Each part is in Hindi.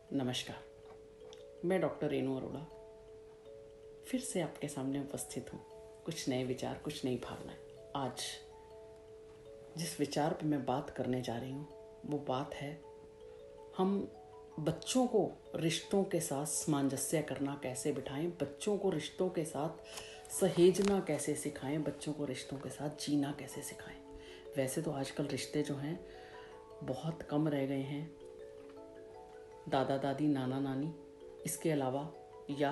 नमस्कार। मैं डॉक्टर रेणु अरोड़ा फिर से आपके सामने उपस्थित हूँ। कुछ नए विचार, कुछ नई भावनाएं। आज जिस विचार पे मैं बात करने जा रही हूँ वो बात है, हम बच्चों को रिश्तों के साथ सामंजस्य करना कैसे बिठाएं, बच्चों को रिश्तों के साथ सहेजना कैसे सिखाएं, बच्चों को रिश्तों के साथ जीना कैसे सिखाएं। वैसे तो आजकल रिश्ते जो हैं बहुत कम रह गए हैं। दादा दादी, नाना नानी, इसके अलावा या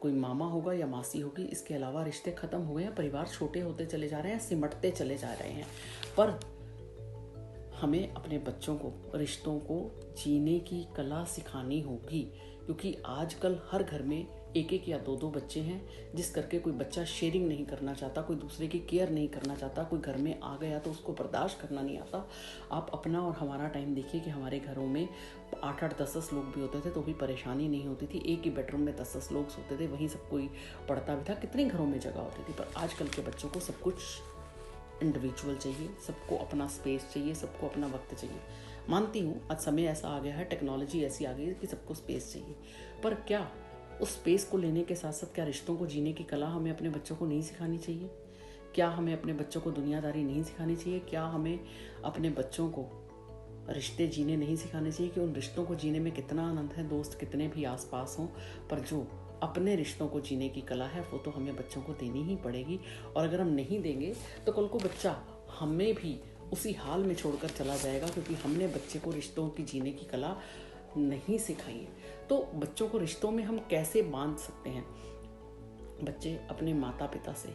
कोई मामा होगा या मासी होगी, इसके अलावा रिश्ते ख़त्म हो गए हैं। परिवार छोटे होते चले जा रहे हैं, सिमटते चले जा रहे हैं। पर हमें अपने बच्चों को रिश्तों को जीने की कला सिखानी होगी, क्योंकि आजकल हर घर में एक एक या दो दो बच्चे हैं, जिस करके कोई बच्चा शेयरिंग नहीं करना चाहता, कोई दूसरे की केयर नहीं करना चाहता। कोई घर में आ गया तो उसको बर्दाश्त करना नहीं आता। आप अपना और हमारा टाइम देखिए कि हमारे घरों में 8-8, 10-10 लोग भी होते थे तो भी परेशानी नहीं होती थी। एक ही बेडरूम में 10-10 लोग सोते थे, वहीं सब कोई पढ़ता भी था। कितने घरों में जगह होती थी। पर आजकल के बच्चों को सब कुछ इंडिविजुअल चाहिए, सबको अपना स्पेस चाहिए, सबको अपना वक्त चाहिए। मानती हूँ आज समय ऐसा आ गया है, टेक्नोलॉजी ऐसी आ गई है कि सबको स्पेस चाहिए। पर क्या उस स्पेस को लेने के साथ साथ क्या रिश्तों को जीने की कला हमें अपने बच्चों को नहीं सिखानी चाहिए? क्या हमें अपने बच्चों को दुनियादारी नहीं सिखानी चाहिए? क्या हमें अपने बच्चों को रिश्ते जीने नहीं सिखाने चाहिए कि उन रिश्तों को जीने में कितना आनंद है? दोस्त कितने भी आसपास हों, पर जो अपने रिश्तों को जीने की कला है वो तो हमें बच्चों को देनी ही पड़ेगी। और अगर हम नहीं देंगे तो कल को बच्चा हमें भी उसी हाल में छोड़कर चला जाएगा, क्योंकि हमने बच्चे को रिश्तों की जीने की कला नहीं सिखाई है। तो बच्चों को रिश्तों में हम कैसे बांध सकते हैं? बच्चे अपने माता पिता से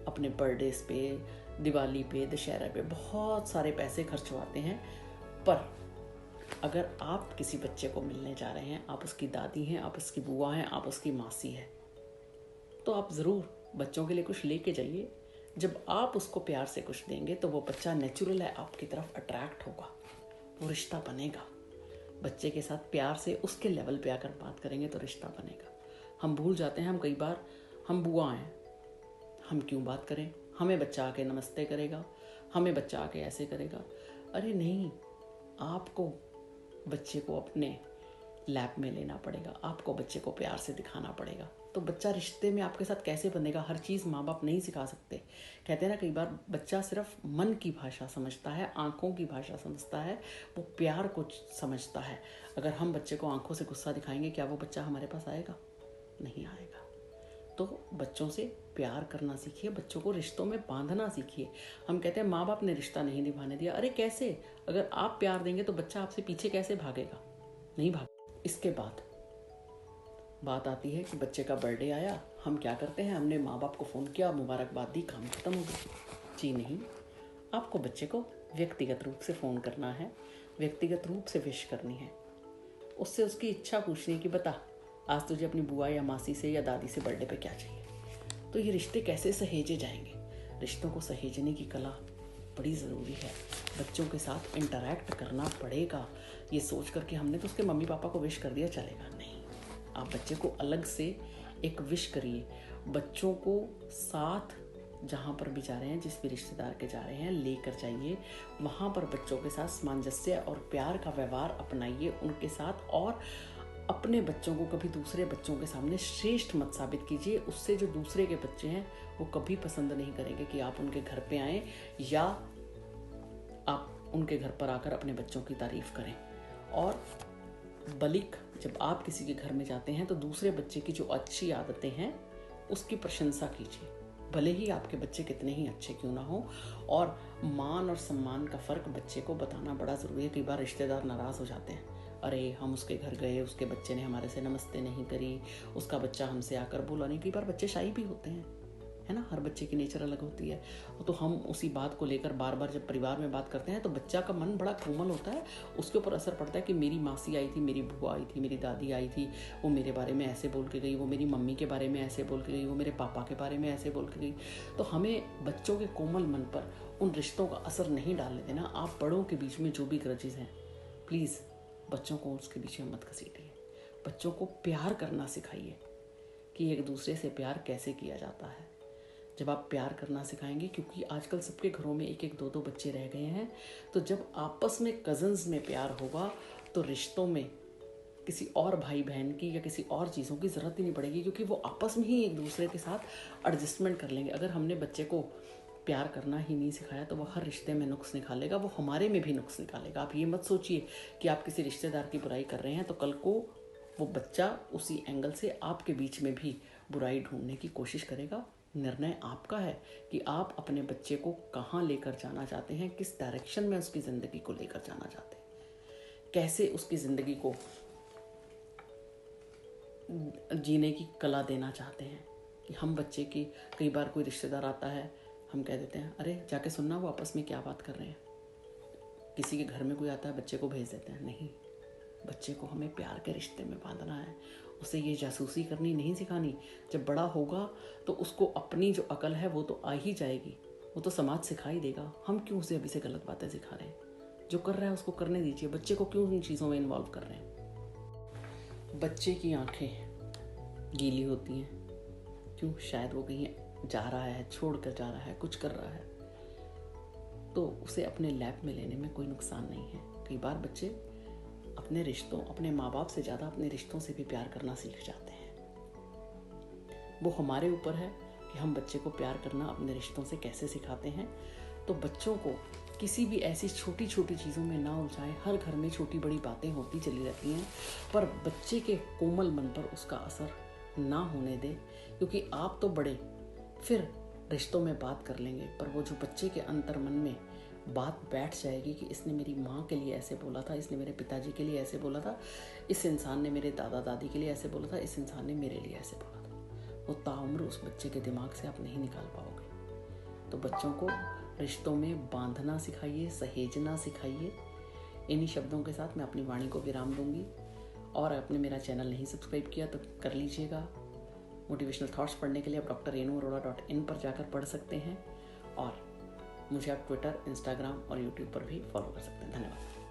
अपने बर्थडेज पे, दिवाली पे, दशहरा पे बहुत सारे पैसे खर्चवाते हैं। पर अगर आप किसी बच्चे को मिलने जा रहे हैं, आप उसकी दादी हैं, आप उसकी बुआ हैं, आप उसकी मासी हैं, तो आप ज़रूर बच्चों के लिए कुछ लेके जाइए। जब आप उसको प्यार से कुछ देंगे तो वो बच्चा नेचुरल है आपकी तरफ अट्रैक्ट होगा, वो रिश्ता बनेगा। बच्चे के साथ प्यार से उसके लेवल पे आकर बात करेंगे तो रिश्ता बनेगा। हम भूल जाते हैं, हम कई बार हम बुआ हैं, हम क्यों बात करें? हमें बच्चा आके नमस्ते करेगा, हमें बच्चा आके ऐसे करेगा। अरे नहीं, आपको बच्चे को अपने लैप में लेना पड़ेगा, आपको बच्चे को प्यार से दिखाना पड़ेगा। तो बच्चा रिश्ते में आपके साथ कैसे बनेगा? हर चीज़ माँ बाप नहीं सिखा सकते। कहते हैं ना, कई बार बच्चा सिर्फ मन की भाषा समझता है, आंखों की भाषा समझता है, वो प्यार को समझता है। अगर हम बच्चे को आंखों से गुस्सा दिखाएंगे, क्या वो बच्चा हमारे पास आएगा? नहीं आएगा। तो बच्चों से प्यार करना सीखिए, बच्चों को रिश्तों में बांधना सीखिए। हम कहते हैं माँ बाप ने रिश्ता नहीं निभाने दिया। अरे कैसे? अगर आप प्यार देंगे तो बच्चा आपसे पीछे कैसे भागेगा? नहीं भाग। इसके बाद बात आती है कि बच्चे का बर्थडे आया, हम क्या करते हैं? हमने माँ बाप को फ़ोन किया, मुबारकबाद दी, काम खत्म हो गया। जी नहीं, आपको बच्चे को व्यक्तिगत रूप से फ़ोन करना है, व्यक्तिगत रूप से विश करनी है, उससे उसकी इच्छा पूछनी कि बता आज तुझे अपनी बुआ या मासी से या दादी से बर्थडे पे क्या चाहिए। तो ये रिश्ते कैसे सहेजे जाएंगे? रिश्तों को सहेजने की कला बड़ी ज़रूरी है। बच्चों के साथ इंटरैक्ट करना पड़ेगा। ये सोच कर कि हमने तो उसके मम्मी पापा को विश कर दिया चलेगा, नहीं। आप बच्चे को अलग से एक विश करिए। बच्चों को साथ जहाँ पर भी जा रहे हैं, जिस भी रिश्तेदार के जा रहे हैं, लेकर जाइए। वहाँ पर बच्चों के साथ सामंजस्य और प्यार का व्यवहार अपनाइए उनके साथ। और अपने बच्चों को कभी दूसरे बच्चों के सामने श्रेष्ठ मत साबित कीजिए। उससे जो दूसरे के बच्चे हैं वो कभी पसंद नहीं करेंगे कि आप उनके घर पे आएँ या आप उनके घर पर आकर अपने बच्चों की तारीफ करें। और बल्कि जब आप किसी के घर में जाते हैं तो दूसरे बच्चे की जो अच्छी आदतें हैं उसकी प्रशंसा कीजिए, भले ही आपके बच्चे कितने ही अच्छे क्यों ना हो। और मान और सम्मान का फ़र्क बच्चे को बताना बड़ा ज़रूरी है। कई बार रिश्तेदार नाराज़ हो जाते हैं, अरे हम उसके घर गए, उसके बच्चे ने हमारे से नमस्ते नहीं करी, उसका बच्चा हमसे आकर बोला नहीं। कई बार बच्चे शाई भी होते हैं, है ना, हर बच्चे की नेचर अलग होती है। तो हम उसी बात को लेकर बार बार जब परिवार में बात करते हैं तो बच्चा का मन बड़ा कोमल होता है, उसके ऊपर असर पड़ता है कि मेरी मासी आई थी, मेरी बुआ आई थी, मेरी दादी आई थी, वो मेरे बारे में ऐसे बोल के गई, वो मेरी मम्मी के बारे में ऐसे बोल के गई, वो मेरे पापा के बारे में ऐसे बोल के गई। तो हमें बच्चों के कोमल मन पर उन रिश्तों का असर नहीं डालने देना। आप बड़ों के बीच में जो भी ग्रजेस हैं, प्लीज़ बच्चों को उसके बीच में मत घसीटिए। बच्चों को प्यार करना सिखाइए कि एक दूसरे से प्यार कैसे किया जाता है। जब आप प्यार करना सिखाएंगे, क्योंकि आजकल सबके घरों में एक एक दो दो बच्चे रह गए हैं, तो जब आपस में कज़न्स में प्यार होगा तो रिश्तों में किसी और भाई बहन की या किसी और चीज़ों की ज़रूरत ही नहीं पड़ेगी, क्योंकि वो आपस में ही एक दूसरे के साथ एडजस्टमेंट कर लेंगे। अगर हमने बच्चे को प्यार करना ही नहीं सिखाया तो वो हर रिश्ते में नुक्स निकालेगा, वो हमारे में भी नुक्स निकालेगा। आप ये मत सोचिए कि आप किसी रिश्तेदार की बुराई कर रहे हैं तो कल को वो बच्चा उसी एंगल से आपके बीच में भी बुराई ढूंढने की कोशिश करेगा। निर्णय आपका है कि आप अपने बच्चे को कहाँ लेकर जाना चाहते हैं, किस डायरेक्शन में उसकी ज़िंदगी को लेकर जाना चाहते हैं, कैसे उसकी ज़िंदगी को जीने की कला देना चाहते हैं। कि हम बच्चे की, कई बार कोई रिश्तेदार आता है, हम कह देते हैं अरे जाके सुनना वो आपस में क्या बात कर रहे हैं। किसी के घर में कोई आता है, बच्चे को भेज देते हैं। नहीं, बच्चे को हमें प्यार के रिश्ते में बांधना है, उसे ये जासूसी करनी नहीं सिखानी। जब बड़ा होगा तो उसको अपनी जो अकल है वो तो आ ही जाएगी, वो तो समाज सिखा ही देगा। हम क्यों उसे अभी से गलत बातें सिखा रहे हैं? जो कर रहा है उसको करने दीजिए, बच्चे को क्यों इन चीज़ों में इन्वॉल्व कर रहे हैं? बच्चे की आंखें गीली होती हैं, क्यों? शायद वो कहीं जा रहा है, छोड़ कर जा रहा है, कुछ कर रहा है, तो उसे अपने लैप में लेने में कोई नुकसान नहीं है। कई बार बच्चे अपने रिश्तों, अपने माँ बाप से ज़्यादा अपने रिश्तों से भी प्यार करना सीख जाते हैं। वो हमारे ऊपर है कि हम बच्चे को प्यार करना अपने रिश्तों से कैसे सिखाते हैं। तो बच्चों को किसी भी ऐसी छोटी छोटी चीज़ों में ना उलझाएं। हर घर में छोटी बड़ी बातें होती चली रहती हैं, पर बच्चे के कोमल मन पर उसका असर ना होने दें, क्योंकि आप तो बड़े फिर रिश्तों में बात कर लेंगे, पर वो जो बच्चे के अंतर मन में बात बैठ जाएगी कि इसने मेरी माँ के लिए ऐसे बोला था, इसने मेरे पिताजी के लिए ऐसे बोला था, इस इंसान ने मेरे दादा दादी के लिए ऐसे बोला था, इस इंसान ने मेरे लिए ऐसे बोला था, वो ताउम्र उस बच्चे के दिमाग से आप नहीं निकाल पाओगे। तो बच्चों को रिश्तों में बांधना सिखाइए, सहेजना सिखाइए। इन्हीं शब्दों के साथ मैं अपनी वाणी को विराम दूंगी। और आपने मेरा चैनल नहीं सब्सक्राइब किया तो कर लीजिएगा। मोटिवेशनल थॉट्स पढ़ने के लिए आप drrenuarora.in पर जाकर पढ़ सकते हैं, और मुझे आप ट्विटर, इंस्टाग्राम और यूट्यूब पर भी फॉलो कर सकते हैं। धन्यवाद।